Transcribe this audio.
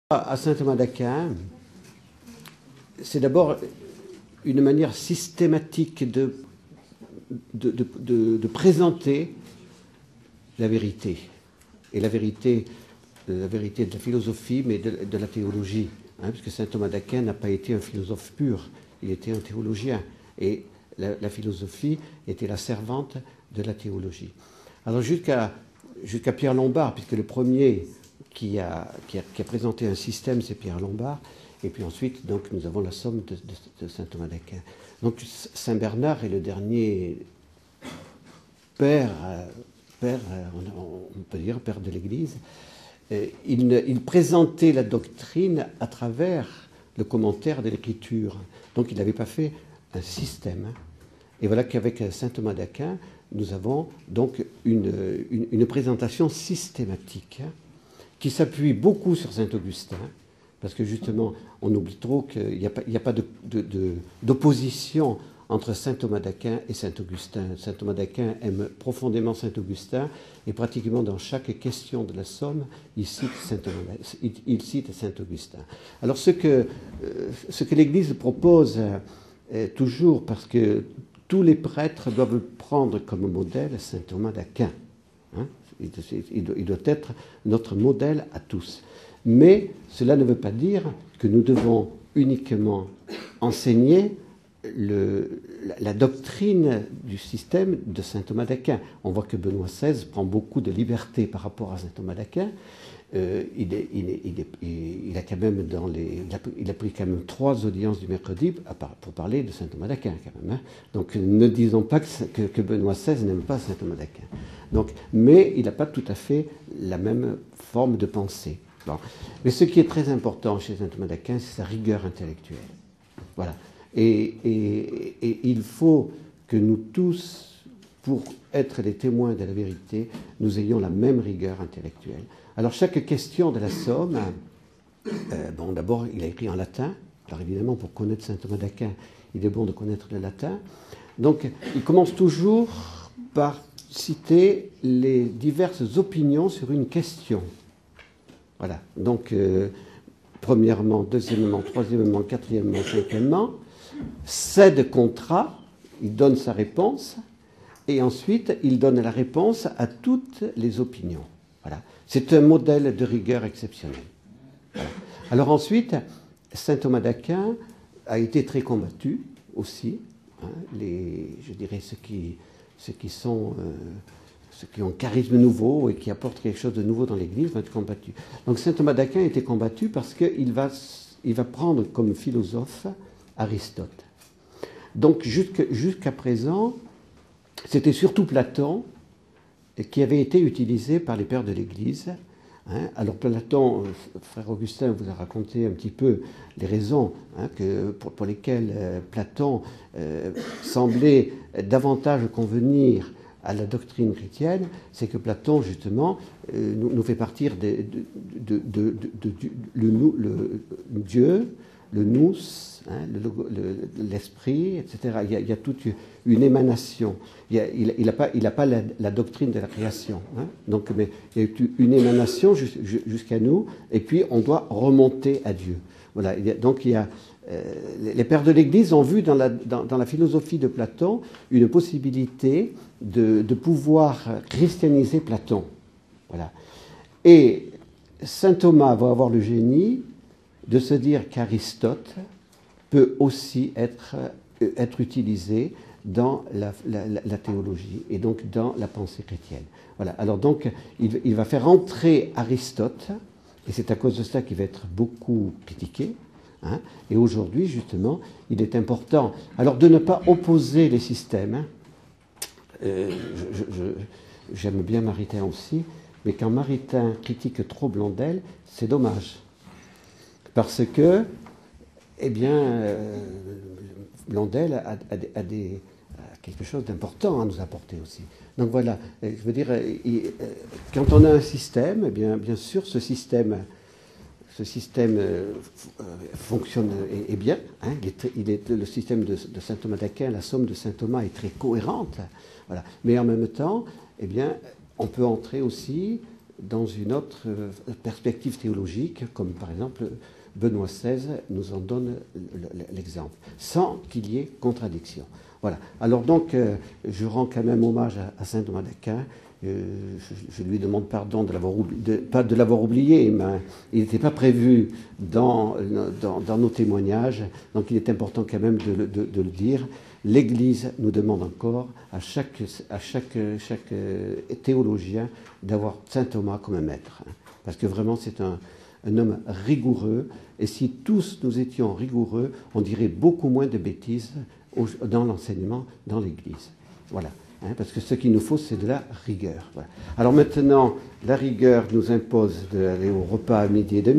À saint Thomas d'Aquin, c'est d'abord une manière systématique de présenter la vérité. Et la vérité de la philosophie, mais de la théologie. Puisque saint Thomas d'Aquin n'a pas été un philosophe pur, il était un théologien. Et la philosophie était la servante de la théologie. Alors jusqu'à Pierre Lombard, puisque le premier qui a présenté un système, c'est Pierre Lombard, et puis ensuite, donc, nous avons la somme de saint Thomas d'Aquin. Donc saint Bernard est le dernier père, on peut dire père de l'Église. Il présentait la doctrine à travers le commentaire de l'Écriture. Donc il n'avait pas fait un système. Et voilà qu'avec saint Thomas d'Aquin, nous avons donc une présentation systématique qui s'appuie beaucoup sur saint Augustin, parce que justement, on oublie trop qu'il n'y a pas d'opposition entre saint Thomas d'Aquin et saint Augustin. Saint Thomas d'Aquin aime profondément saint Augustin, et pratiquement dans chaque question de la Somme, il cite saint Augustin. Alors ce que l'Église propose toujours, parce que tous les prêtres doivent prendre comme modèle saint Thomas d'Aquin. Il doit être notre modèle à tous. Mais cela ne veut pas dire que nous devons uniquement enseigner la doctrine du système de saint Thomas d'Aquin. On voit que Benoît XVI prend beaucoup de liberté par rapport à saint Thomas d'Aquin. Il a quand même il a pris quand même 3 audiences du mercredi pour parler de saint Thomas d'Aquin quand même. Donc ne disons pas que Benoît XVI n'aime pas saint Thomas d'Aquin. Donc, mais il n'a pas tout à fait la même forme de pensée. Bon. Mais ce qui est très important chez saint Thomas d'Aquin, c'est sa rigueur intellectuelle. Voilà. Et il faut que nous tous, pour être les témoins de la vérité, nous ayons la même rigueur intellectuelle. Alors chaque question de la Somme, d'abord il a écrit en latin. Alors évidemment, pour connaître saint Thomas d'Aquin, il est bon de connaître le latin. Donc il commence toujours par citer les diverses opinions sur une question. Voilà. Donc premièrement, deuxièmement, troisièmement, quatrièmement, cinquièmement, cède contra, il donne sa réponse, et ensuite il donne la réponse à toutes les opinions. Voilà. C'est un modèle de rigueur exceptionnel. Voilà. Alors ensuite, saint Thomas d'Aquin a été très combattu aussi. Je dirais ceux qui ont un charisme nouveau et qui apportent quelque chose de nouveau dans l'Église vont être combattus. Donc saint Thomas d'Aquin a été combattu parce qu'il va prendre comme philosophe Aristote. Donc jusqu'à présent, c'était surtout Platon qui avait été utilisé par les pères de l'Église. Alors Platon, frère Augustin vous a raconté un petit peu les raisons pour lesquelles Platon semblait davantage convenir à la doctrine chrétienne. C'est que Platon, justement, nous fait partir Dieu, le nous, l'esprit, etc. Il y a toute une émanation. Il n'a pas la doctrine de la création. Donc, mais il y a une émanation jusqu'à nous, et puis on doit remonter à Dieu. Voilà. Donc les pères de l'Église ont vu dans la philosophie de Platon une possibilité de pouvoir christianiser Platon. Voilà. Et saint Thomas va avoir le génie de se dire qu'Aristote peut aussi être utilisé dans la théologie et donc dans la pensée chrétienne. Voilà. Alors donc, il va faire entrer Aristote, et c'est à cause de ça qu'il va être beaucoup critiqué. Et aujourd'hui, justement, il est important alors de ne pas opposer les systèmes. J'aime bien Maritain aussi, mais quand Maritain critique trop Blondel, c'est dommage. Parce que, Blondel a quelque chose d'important à nous apporter aussi. Donc voilà, je veux dire, quand on a un système, bien sûr, ce système fonctionne et bien. Le système de saint Thomas d'Aquin, la somme de saint Thomas est très cohérente. Voilà. Mais en même temps, on peut entrer aussi dans une autre perspective théologique, comme par exemple Benoît XVI nous en donne l'exemple, sans qu'il y ait contradiction. Voilà. Alors donc, je rends quand même hommage à saint Thomas d'Aquin. Je lui demande pardon pas de l'avoir oublié, mais il n'était pas prévu dans nos témoignages, donc il est important quand même de le dire. L'Église nous demande encore à chaque théologien d'avoir saint Thomas comme maître, parce que vraiment c'est un homme rigoureux, et si tous nous étions rigoureux, on dirait beaucoup moins de bêtises dans l'enseignement dans l'Église. Voilà. Parce que ce qu'il nous faut, c'est de la rigueur. Voilà. Alors maintenant, la rigueur nous impose d'aller au repas à midi et demi.